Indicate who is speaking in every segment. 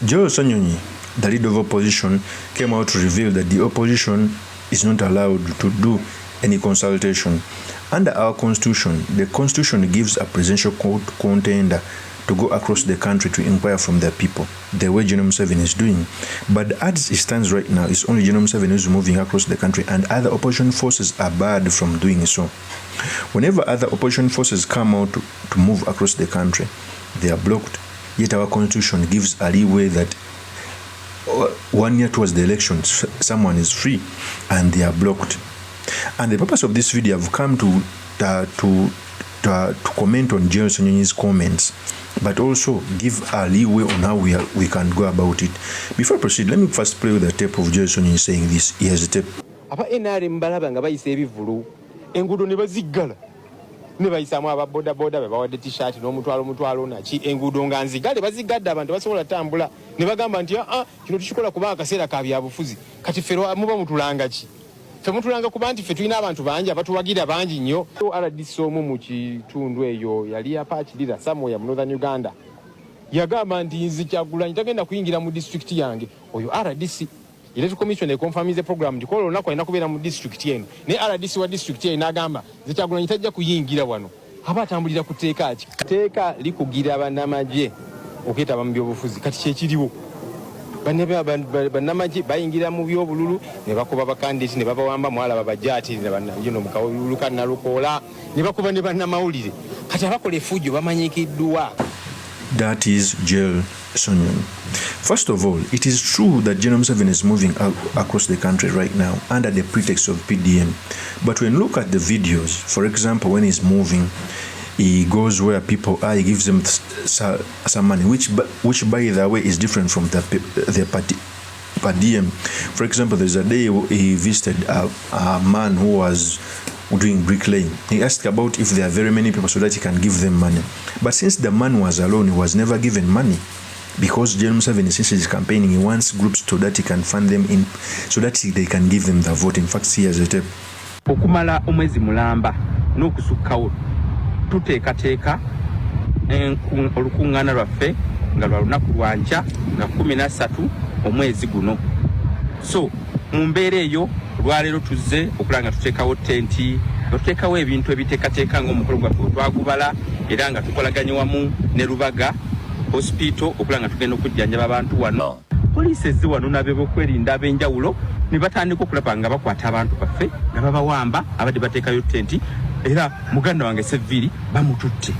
Speaker 1: Joe SSENYONY, the leader of opposition, came out to reveal that the opposition is not allowed to do any consultation. Under our constitution, the constitution gives a presidential contender to go across the country to inquire from their people, the way Gen. MUSEVENI is doing. But as it stands right now, it's only Gen. MUSEVENI who's moving across the country, and other opposition forces are barred from doing so. Whenever other opposition forces come out to move across the country, they are blocked. Yet our constitution gives a leeway that 1 year towards the elections, someone is free, and they are blocked. And the purpose of this video, I've come to comment on Joe SSENYONY's comments, but also give a leeway on how we can go about it. Before I proceed, let me first play with the tape of Joe SSENYONY saying this. Here's the tape.
Speaker 2: Ne bayisamu ababoda boda babawadde t-shirt n'omutwalo naki enguudo nga nzigale bazigadde abantu basobola tambula ne bagamba nti kino tukikola kuba akaseera ka byabufuzi kati ffe muba mutulanga ki ffe mutulanga kuba nti ffe tulina abantu bangi abatuwagira bangi nnyo. RDC omu mu kitundu eyo yali apaakirira Samoya mu Northern Uganda yagamba nti nzi Kyagulanyi tagenda kuyingira mu district yange. Oyo RDC Electoral Commission ekonfirmize program ndikola olunaku alina kubeera mu district eno ne RDC wa district eno n'agamba nze Kyagulanyi tajja kuyingira wano. Aba atambulira ku teeka ki? Teeka likugira bannamagye okuyitaba mu byobufuzi kati kyekiriwo. Bannamagye bayingira mu byobululu ne bakuba bakandidate ne babawamba mwala babajaati ne bannayino mukawuluka nalukoola ne bakuba ne bannamawulire kati abakola effujjo bamanyikiddwa.
Speaker 1: That is Joe SSENYONY. First of all, it is true that Gen. MUSEVENI is moving across the country right now under the pretext of PDM. But when you look at the videos, for example, when he's moving, he goes where people are, he gives them some money, which by the way is different from the PDM. For example, there's a day he visited a man who was doing bricklaying. He asked about if there are very many people so that he can give them money. But since the man was alone, he was never given money. Because Gen. MUSEVENI, since he's campaigning, he wants groups so that he can fund them in, so that they can give them the vote. In fact, here's a tape.
Speaker 2: Okumala omwezi mulamba n'okusukkawo tuteekateeka olukuŋŋaana lwaffe nga lwa lunaku lwa nkya nga 13 omwezi guno. So mu mbeera eyo olwaleero tuzze okulanga tuteekawo tenti tuteekawo ebintu ebiteekateeka ng'omukolo gwaffe twagubala era nga tukolaganye wamu ne Lubaga hospital okulanga tugenda okujjanjaba abantu wano. Poliisi ezze wano n'abeebyokwerinda ab'enjawulo ne batandika okulaba nga bakwata abantu baffe nga babawamba abadde bateekayo tenti era muganda wange Seviri bamututte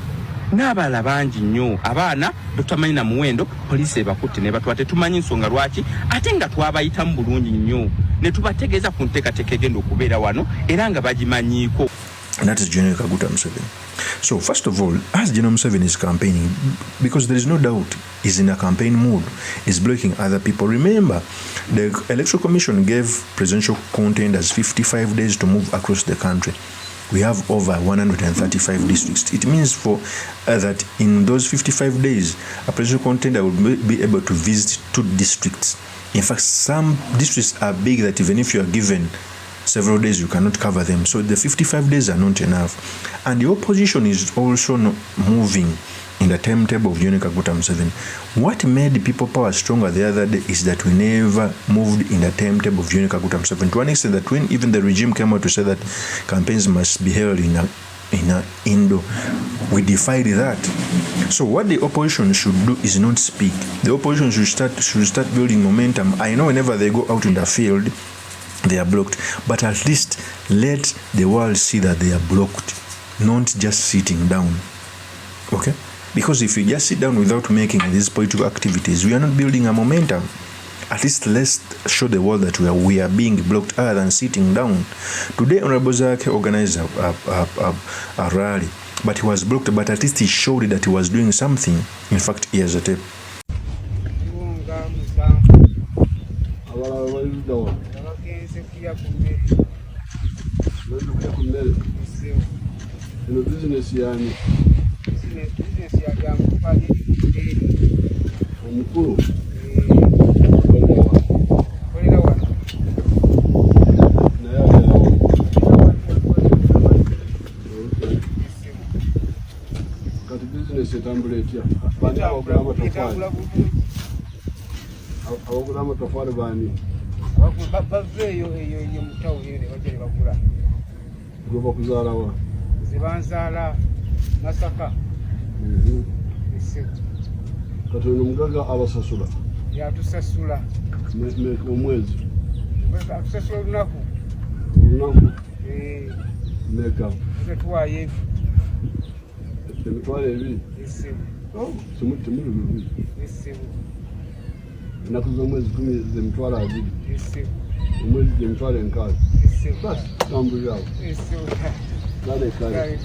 Speaker 2: n'abalala bangi nnyo. Abaana tutamanyi na muwendo poliisi ebakutte ne batwate tumanyi nsonga lwaki ate nga twabayitamu bulungi nnyo ne tubategeeza ku nteekateeka egenda okubeera wano era nga bagimanyiiko.
Speaker 1: And that is Gen. Kaguta Museveni. So first of all, as Gen. Museveni is campaigning, because there is no doubt he's in a campaign mood, he's blocking other people. Remember, the Electoral Commission gave presidential contenders 55 days to move across the country. We have over 135 districts. It means that in those 55 days, a presidential contender will be able to visit 2 districts. In fact, some districts are big that even if you are given several days, you cannot cover them. So the 55 days are not enough. And the opposition is also not moving in the timetable of Gen. Kaguta Museveni. What made people power stronger the other day is that we never moved in the timetable of Gen. Kaguta Museveni. To an extent that when even the regime came out to say that campaigns must be held in Indo, we defied that. So what the opposition should do is not speak. The opposition should start building momentum. I know whenever they go out in the field, they are blocked, but at least let the world see that they are blocked, not just sitting down. Okay? Because if you just sit down without making these political activities, we are not building a momentum. At least let's show the world that we are being blocked other than sitting down. Today, Honorable Zake organized a rally, but he was blocked, but at least he showed that he was doing something. In fact, here's a tape.
Speaker 3: Business yani ya mkuu kati business etambula etya bani abagamba tofali abagula amatafari bani
Speaker 4: baveeyo eyo mutawuni ne bajja ne bagula
Speaker 3: gwe bakuzaala wa
Speaker 4: zebanzaala Masaka
Speaker 3: kati ono mugaga abasasula
Speaker 4: yatusasula
Speaker 3: omwezi
Speaker 4: atusasula olunaku
Speaker 3: meka
Speaker 4: tuwayo
Speaker 3: emitwalo ebiri temuli bibiri ennaku z'omwezi 10 zemitwalo 2 omwezi gyemitwalo 6 basi tambulirawo kale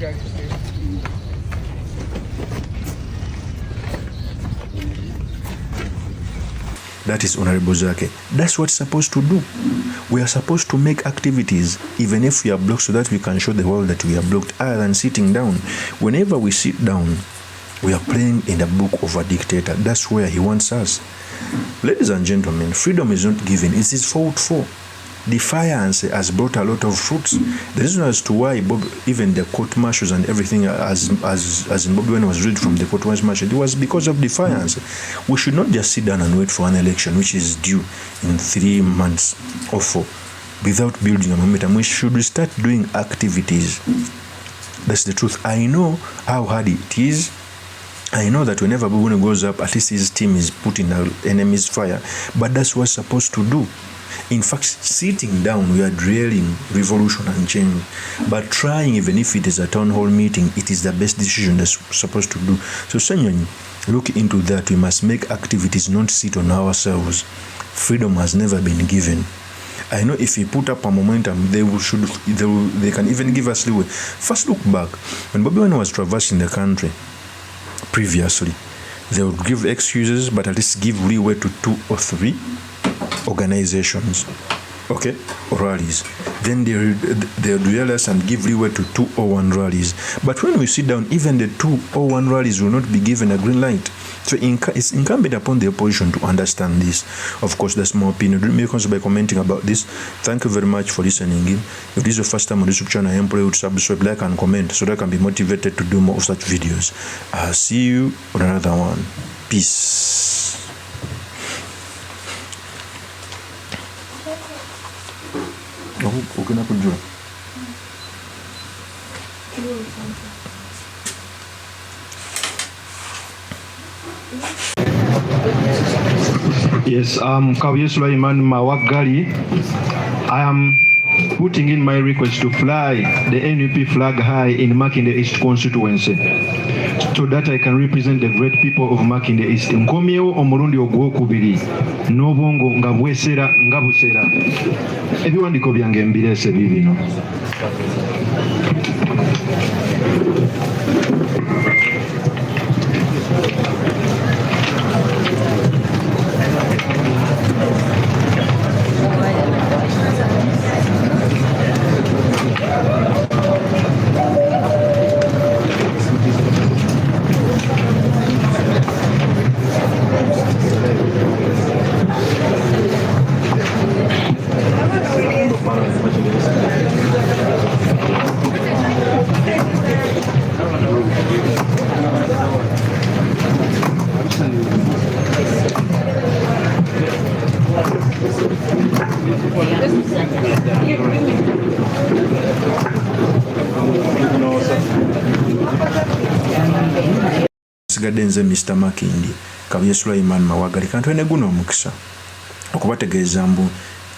Speaker 1: That is Honorable Zake. That's what it's supposed to do. We are supposed to make activities, even if we are blocked, so that we can show the world that we are blocked, other than sitting down. Whenever we sit down, we are playing in the book of a dictator. That's where he wants us. Ladies and gentlemen, freedom is not given. It is fought for. Defiance has brought a lot of fruits. The reason as to why even the court martials and everything, as in Bobby when was read from the court martial, it was because of defiance. We should not just sit down and wait for an election which is due in 3 months or 4 without building a momentum. We should start doing activities. That's the truth. I know how hard it is. I know that whenever Bobby goes up, at least his team is put in the enemy's fire. But that's what's supposed to do. In fact, sitting down, we are drilling revolution and change. But trying, even if it is a town hall meeting, it is the best decision that's supposed to do. So, SSENYONY, look into that. We must make activities, not sit on ourselves. Freedom has never been given. I know if we put up a momentum, they can even give us leeway. First, look back. When Bobby Wine was traversing the country previously, they would give excuses, but at least give leeway to 2 or 3 organizations, okay, or rallies. Then they realize and give leeway to 2 or 1 rallies. But when we sit down, even the 2 or 1 rallies will not be given a green light. So it's incumbent upon the opposition to understand this. Of course, that's my opinion. Do me by commenting about this. Thank you very much for listening in. If this is your first time on this YouTube channel, I implore you to subscribe, like, and comment so that I can be motivated to do more of such videos. I'll see you on another one. Peace.
Speaker 5: Yes, Kawye Sulaiman Mawagali. I am putting in my request to fly the NUP flag high in Makinde East constituency, so that I can represent the great people of Makinde East. Nkomyewo omulundi ogwokubiri n'obwongo nga bwesera nga busera. Ebiwandiiko byange mbirese bibino.
Speaker 1: Sigadde nze Mr. Makindi Kawye Sulaiman Mawagali kantwene guno omukisa okubategeeza mbu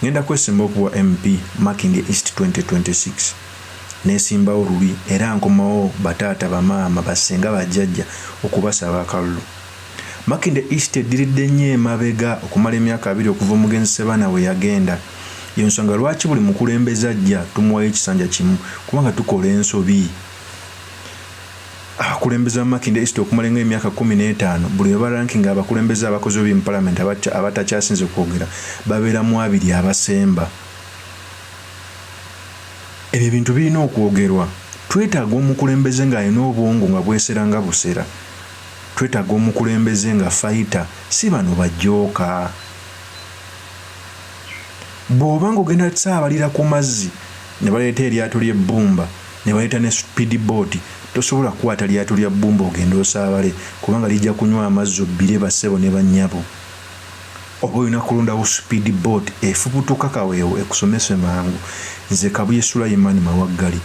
Speaker 1: ngenda kwesimba okuwa MP Makindi East 2026 nesimbawo luli era nkomawo bataata bamaama basenga bajjajja okubasaba akalulu. Makindi East ediridde nnyo emabega okumala emyaka 2 okuva omugenzi Sebana we yagenda. Yensonga lwaki buli mukulembeze ajja tumuwayo ekisanja kimu kubanga tukola ensobi. Abakulembeze Makindi East okumala emyaka 15 buli we baranking abakulembeze abakozi b'omu parliament abatakyasinze kwogera babeeramu 2 abasemba. Ebyo bintu birina okwogerwa. Twetaaga omukulembeze ng'alina obwongo nga bwesera nga busera. Twetaaga omukulembeze nga fighter, si bano bajooka. Bw'oba ng'ogenda saabalira ku mazzi ne baleeta eryato ly'ebbumba ne baleeta ne speed boat, tosobola kukwata lyato lya bbumba ogenda osaabale kubanga lijja kunywa amazzi obbire bassebo ne bannyabo. oba olina kulondawo speed boat efubutuka kaweewo ekusomese mangu. Nze Kabuye Sulaiman Mawaggali,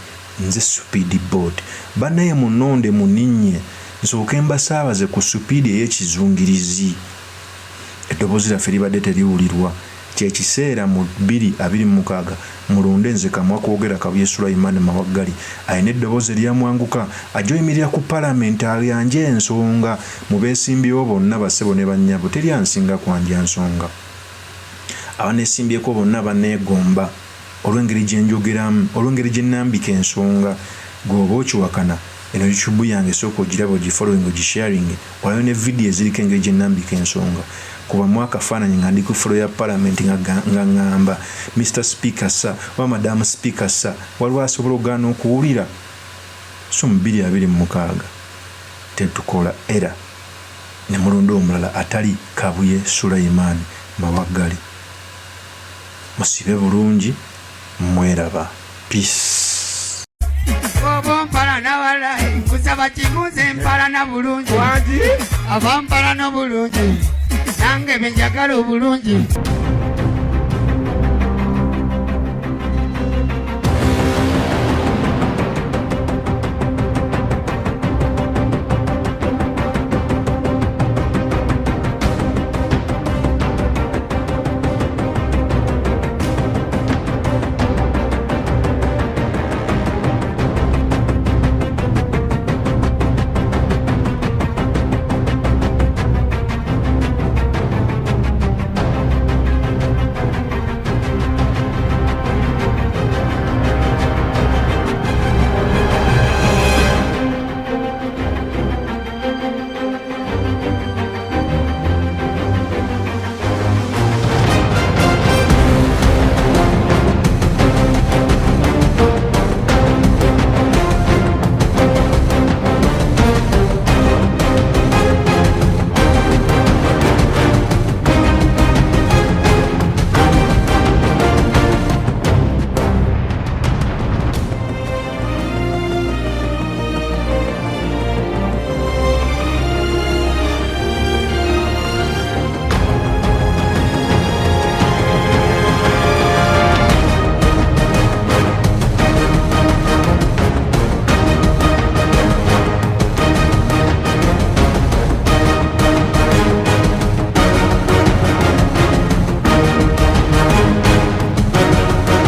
Speaker 1: nze speed boat. Bannaye munonde muninye nsooke mbasaabaze ku speed ey'ekizungirizi. Eddoboozi lyaffe libadde teriwulirwa. Kyekiseera mu 2026 mulonde nze kamwa kwogera Kabuye Sulaiman Mawaggali ayina eddoboozi eryamwanguka ajoyimirira ku Parliament ayanje ensonga mu beesimbyewo bonna bassebo ne bannyabo teryansinga kwanja nsonga. Abaneesimbyeko bonna banneegomba olw'engeri gye njogeramu, olw'engeri gye nnambika ensonga. Gw'oba okiwakana eno YouTube yange sooka ogiraba ogifollowing ogisharing walayo ne vidiyo eziriko engeri gye nnambika ensonga. Kuba mwaka faananyi nga ndi ku floor ya Parliament nga ngamba Mr. Speaker sa wa Madam Speaker sa waliwo asobola okugaana okuwulira. So mu 2026 tetukola era ne mulonda omulala atali Kabuye Sulaiman Mawaggali. Musibe bulungi, mweraba. Peace.
Speaker 6: Mpala na walayi kusaba kimuze mpala na bulungi wangi ava mpala no bulungi nange benjagala obulungi.